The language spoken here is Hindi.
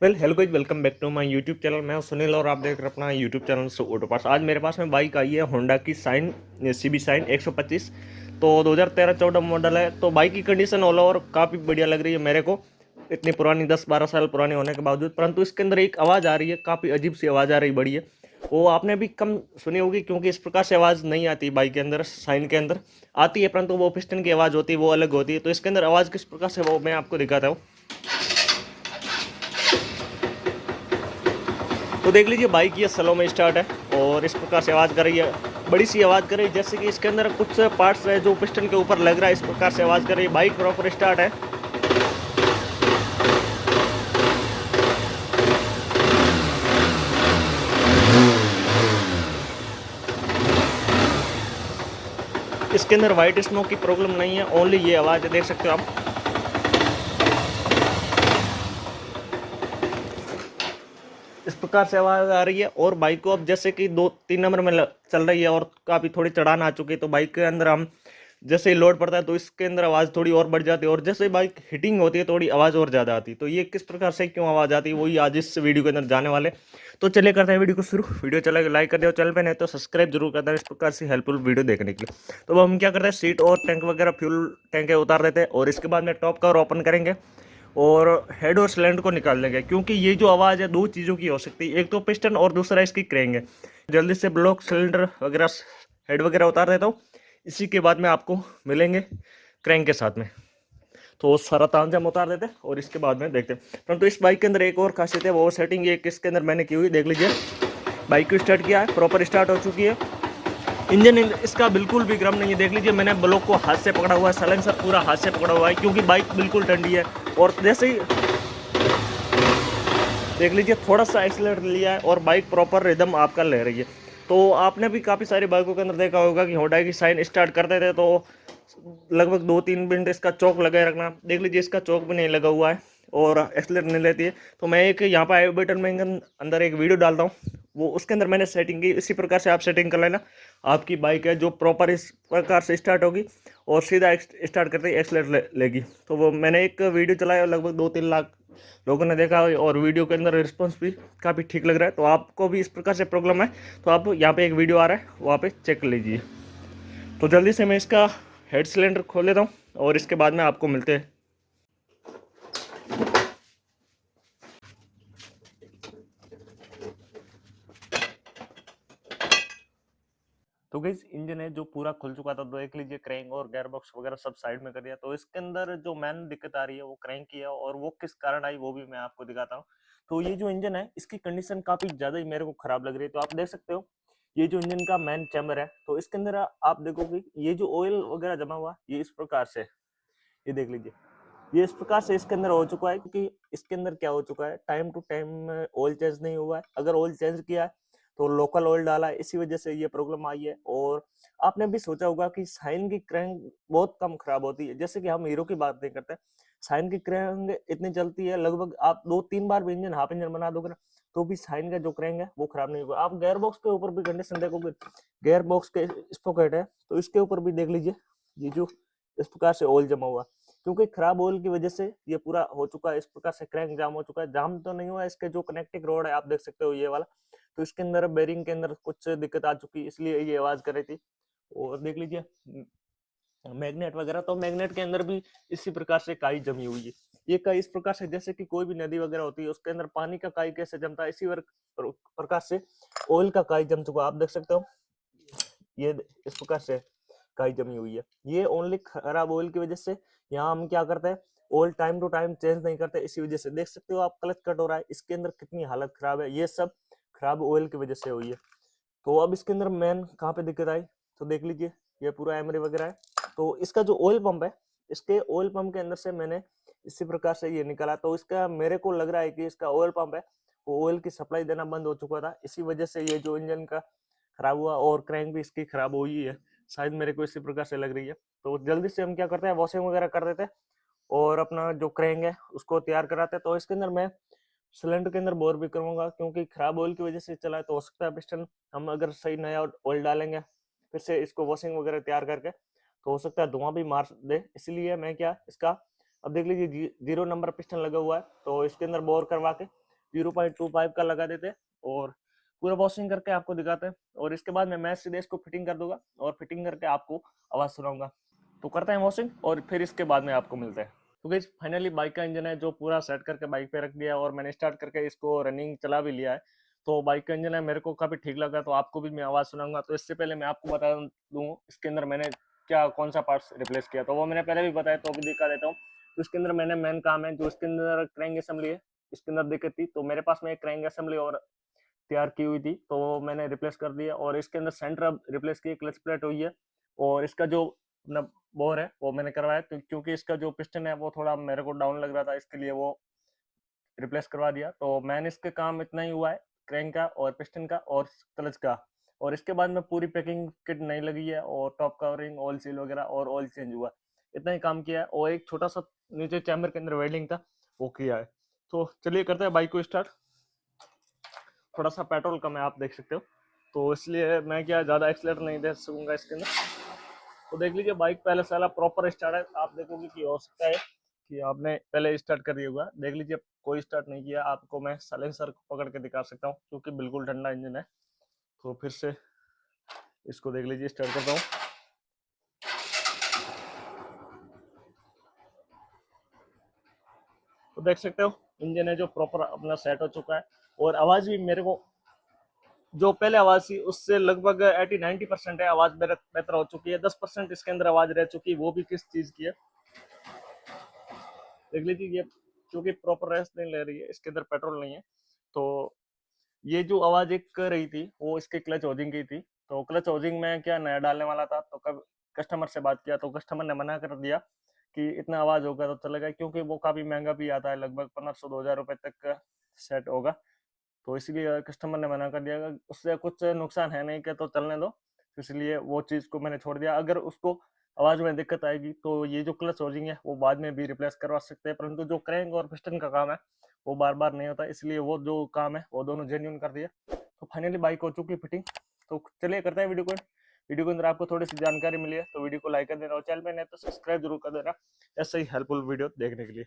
Hello guys, welcome back to my YouTube channel. मैं हूं सुनील और आप देख रहे हैं अपना यूट्यूब चैनल से ऑटो पार्ट्स। आज मेरे पास में बाइक आई है होंडा की साइन सीबी साइन 125। तो 2013-14 मॉडल है। तो बाइक की कंडीशन ऑल ओवर काफ़ी बढ़िया लग रही है मेरे को, इतनी पुरानी 10-12 साल पुरानी होने के बावजूद। परंतु इसके अंदर एक आवाज़ आ रही है, काफ़ी अजीब सी आवाज़ आ रही बड़ी है। वो आपने भी कम सुनी होगी, क्योंकि इस प्रकार से आवाज़ नहीं आती बाइक के अंदर। साइन के अंदर आती है परंतु वो पिस्टन की आवाज़ होती है, वो अलग होती है। तो इसके अंदर आवाज़ किस प्रकार से, वो मैं आपको दिखाता हूँ। तो देख लीजिए, बाइक ये स्लो में स्टार्ट है और इस प्रकार से आवाज़ कर रही है, बड़ी सी आवाज़ कर रही है, जैसे कि इसके अंदर कुछ पार्ट्स है जो पिस्टन के ऊपर लग रहा है। इस प्रकार से आवाज़ कर रही है। बाइक प्रॉपर स्टार्ट है। इसके अंदर वाइट स्मोक की प्रॉब्लम नहीं है, ओनली ये आवाज़ देख सकते हो आप। इस प्रकार से आवाज़ आ रही है। और बाइक को अब जैसे कि 2-3 नंबर में चल रही है और काफ़ी थोड़ी चढ़ान आ चुकी है, तो बाइक के अंदर हम जैसे ही लोड पड़ता है तो इसके अंदर आवाज़ थोड़ी और बढ़ जाती है, और जैसे ही बाइक हिटिंग होती है थोड़ी आवाज़ और ज़्यादा आती है। तो ये किस प्रकार से क्यों आवाज़ आती है, वही आज इस वीडियो के अंदर जाने वाले। तो चलिए करते हैं वीडियो को शुरू। वीडियो चला लाइक कर दिया, चैनल पे नहीं तो सब्सक्राइब जरूर करना इस प्रकार से हेल्पफुल वीडियो देखने के लिए। तो अब हम क्या करते हैं, सीट और टैंक वगैरह फ्यूल टैंक उतार देते हैं, और इसके बाद में टॉप कवर ओपन करेंगे और हेड और सिलेंडर को निकाल लेंगे। क्योंकि ये जो आवाज़ है दो चीज़ों की हो सकती है, एक तो पिस्टन और दूसरा इसकी क्रैंक है। जल्दी से ब्लॉक सिलेंडर वगैरह हेड वगैरह उतार देता हूँ, इसी के बाद में आपको मिलेंगे क्रैंक के साथ में। तो सारा तामझाम उतार देते हैं और इसके बाद में देखते हैं। परंतु इस बाइक के अंदर एक और खासियत है, वो सेटिंग ये किसके अंदर मैंने की हुई देख लीजिए। बाइक को स्टार्ट किया है, प्रॉपर स्टार्ट हो चुकी है। इंजन इसका बिल्कुल भी गर्म नहीं है। देख लीजिए, मैंने ब्लॉक को हाथ से पकड़ा हुआ है, साइलेंसर पूरा हाथ से पकड़ा हुआ है, क्योंकि बाइक बिल्कुल ठंडी है। और जैसे ही देख लीजिए, थोड़ा सा एक्सीलरेटर लिया है और बाइक प्रॉपर रिदम आपका ले रही है। तो आपने भी काफ़ी सारी बाइकों के अंदर देखा होगा कि होंडा की साइन स्टार्ट करते थे तो लगभग 2-3 मिनट इसका चौक लगाए रखना। देख लीजिए, इसका चौक भी नहीं लगा हुआ है और एक्सीलरेटर नहीं लेती है। तो मैं एक यहाँ पर आई बटन में अंदर एक वीडियो डालता हूँ, वो उसके अंदर मैंने सेटिंग की। इसी प्रकार से आप सेटिंग कर लेना। आपकी बाइक है जो प्रॉपर इस प्रकार से स्टार्ट होगी और सीधा स्टार्ट करते ही एक्सीलरेटर लेगी। तो वो मैंने एक वीडियो चलाया, लगभग 2-3 लाख लोगों ने देखा, और वीडियो के अंदर रिस्पॉन्स भी काफ़ी ठीक लग रहा है। तो आपको भी इस प्रकार से प्रॉब्लम है तो आप यहाँ पे एक वीडियो आ रहा है, वहाँ पे चेक कर लीजिए। तो जल्दी से मैं इसका हेड सिलेंडर खोल लेता हूँ और इसके बाद में आपको मिलते हैं। तो गाइस, इंजन है जो पूरा खुल चुका था, तो देख लीजिए क्रैंक और गेयर बॉक्स वगैरह सब साइड में कर दिया। तो इसके अंदर जो मेन दिक्कत आ रही है वो क्रैंक की है, और वो किस कारण आई वो भी मैं आपको दिखाता हूँ। तो ये जो इंजन है इसकी कंडीशन काफी ज्यादा ही मेरे को खराब लग रही है। तो आप देख सकते हो, ये जो इंजन का मेन चैम्बर है, तो इसके अंदर आप देखोगे ये जो ऑयल वगैरह जमा हुआ ये इस प्रकार से, ये देख लीजिए, ये इस प्रकार से इसके अंदर हो चुका है। क्योंकि इसके अंदर क्या हो चुका है, time to time oil change नहीं हुआ है। अगर ऑयल चेंज किया है तो लोकल ऑयल डाला है, इसी वजह से ये प्रॉब्लम आई है। और आपने भी सोचा होगा कि साइन की क्रैंक बहुत कम खराब होती है। जैसे कि हम हीरो की बात नहीं करते, साइन की क्रैंक इतनी चलती है, लगभग आप 2-3 बार भी इंजन हाफ इंजन बना दोगे ना, तो भी साइन का जो क्रैंक है वो खराब नहीं होगा। आप गेयर बॉक्स के ऊपर भी कंडीशन देखोगे, गेयर बॉक्स के स्पॉकेट है तो इसके ऊपर भी देख लीजिए, ये जो इस प्रकार से ऑयल जमा हुआ, क्योंकि खराब ऑयल की वजह से ये पूरा हो चुका है। इस प्रकार से क्रैंक जाम हो चुका है। जाम तो नहीं हुआ, इसके जो कनेक्टिंग रोड है आप देख सकते हो ये वाला, तो इसके अंदर बेरिंग के अंदर कुछ दिक्कत आ चुकी, इसलिए ये आवाज कर रही थी। और देख लीजिए मैग्नेट वगैरह, तो मैग्नेट के अंदर भी इसी प्रकार से काई जमी हुई है। ये काई इस प्रकार से, जैसे कि कोई भी नदी वगैरह होती है उसके अंदर पानी का काई कैसे जमता है, इसी प्रकार से ऑयल का काई जम चुका, आप देख सकते हो। ये इस प्रकार से काई जमी हुई है, ये ओनली खराब ऑयल की वजह से। यहाँ हम क्या करते हैं, oil time to time change नहीं करते, इसी वजह से देख सकते हो आप क्लच कट हो रहा है, इसके अंदर कितनी हालत खराब है। ये सब खराब ऑयल की वजह से हुई है। तो अब इसके अंदर मेन कहाँ पे दिक्कत आई, तो देख लीजिए, ये पूरा एमरी वगैरह है। तो इसका जो ऑयल पंप है, इसके ऑयल पंप के अंदर से मैंने इसी प्रकार से ये निकाला, तो इसका मेरे को लग रहा है कि इसका ऑयल पंप है वो ऑयल की सप्लाई देना बंद हो चुका था, इसी वजह से ये जो इंजन का खराब हुआ, और क्रैंक भी इसकी खराब हुई है शायद, मेरे को इसी प्रकार से लग रही है। तो जल्दी से हम क्या करते हैं, वॉशिंग वगैरह कर देते हैं और अपना जो क्रैंक है उसको तैयार कराते हैं। तो इसके अंदर मैं सिलेंडर के अंदर बोर भी करूंगा, क्योंकि खराब ऑयल की वजह से चला है, तो हो सकता है पिस्टन हम अगर सही नया ऑयल डालेंगे फिर से इसको वॉशिंग वगैरह तैयार करके, तो हो सकता है धुआं भी मार दे। इसलिए मैं क्या इसका, अब देख लीजिए 0 नंबर पिस्टन लगा हुआ है, तो इसके अंदर बोर करवा के 0.25 का लगा देते हैं और पूरा वॉशिंग करके आपको दिखाते हैं। और इसके बाद मैं सीधे इसको फिटिंग कर दूंगा और फिटिंग करके आपको आवाज सुनाऊंगा। तो करते हैं वॉशिंग और फिर इसके बाद में आपको मिलते हैं। तो गाइस फाइनली बाइक का इंजन है जो पूरा सेट करके बाइक पे रख दिया और मैंने स्टार्ट करके इसको रनिंग चला भी लिया है। तो बाइक का इंजन है मेरे को काफी ठीक लगा, तो आपको भी मैं आवाज सुनाऊंगा। तो इससे पहले मैं आपको बता दूं इसके अंदर मैंने क्या कौन सा पार्ट्स रिप्लेस किया, तो वो मैंने पहले भी बताया, तो अभी दिखा देता हूँ। तो इसके अंदर मैंने मेन काम है जो इसके अंदर क्रैंक असेंबली है, इसके अंदर दिक्कत थी, तो मेरे पास में एक क्रैंक असेंबली और तैयार की हुई थी, तो वो मैंने रिप्लेस कर दिया। और इसके अंदर सेंटर अब रिप्लेस की, क्लच प्लेट हुई है और इसका जो अपना बोर है वो मैंने करवाया, क्योंकि इसका जो पिस्टन है वो थोड़ा मेरे को डाउन लग रहा था, इसके लिए वो रिप्लेस करवा दिया। तो मैंने इसके काम इतना ही हुआ है, क्रैंक का और पिस्टन का और क्लच का। और इसके बाद में पूरी पैकिंग किट नहीं लगी है और टॉप कवरिंग, ऑयल सील वगैरह और ऑयल चेंज हुआ, इतना ही काम किया है। और एक छोटा सा नीचे चैम्बर के अंदर वेल्डिंग था, वो किया है। तो चलिए करते हैं बाइक को स्टार्ट। थोड़ा सा पेट्रोल कम है आप देख सकते हो, तो इसलिए मैं क्या ज़्यादा एक्सीलेटर नहीं दे सकूंगा इसके अंदर। तो देख लीजिए बाइक पहले साला प्रॉपर स्टार्ट है, आप देखोगे कि हो सकता है कि आपने पहले स्टार्ट कर दिया होगा। देख लीजिए कोई स्टार्ट नहीं किया, आपको मैं साइलेंसर को पकड़ के दिखा सकता हूँ क्योंकि बिल्कुल ठंडा इंजन है। तो फिर से इसको देख लीजिए, स्टार्ट करता हूँ। तो देख सकते हो इंजन है जो प्रॉपर अपना सेट हो चुका है। और आवाज़ भी मेरे को जो पहले आवाज़ थी उससे लगभग 80-90% है, आवाज़ बेहतर हो चुकी है। 10% इसके अंदर आवाज़ रह चुकी है, वो भी किस चीज़ की है देख लीजिए। ये क्योंकि प्रॉपर रेस्ट नहीं ले रही है, इसके अंदर पेट्रोल नहीं है, तो ये जो आवाज एक कर रही थी वो इसके क्लच होजिंग की थी। तो क्लच होजिंग में क्या नया डालने वाला था, तो कब कस्टमर से बात किया तो कस्टमर ने मना कर दिया कि इतना आवाज होगा तो चलेगा, क्योंकि वो काफी महंगा भी आता है, लगभग 1500-2000 रुपए तक का सेट होगा। तो इसलिए कस्टमर ने मना कर दिया, उससे कुछ नुकसान है नहीं, कि तो चलने दो। तो इसलिए वो चीज़ को मैंने छोड़ दिया। अगर उसको आवाज़ में दिक्कत आएगी तो ये जो क्लच होजिंग है वो बाद में भी रिप्लेस करवा सकते हैं, परंतु जो क्रैंक और पिस्टन का काम है वो बार बार नहीं होता, इसलिए वो जो काम है वो दोनों जेन्यून कर दिया। तो फाइनली बाइक हो चुकी फिटिंग। तो चलिए करते हैं वीडियो के अंदर आपको थोड़ी सी जानकारी मिली है तो वीडियो को लाइक कर देना और चैनल पे नहीं तो सब्सक्राइब जरूर कर देना ऐसे ही हेल्पफुल वीडियो देखने के लिए।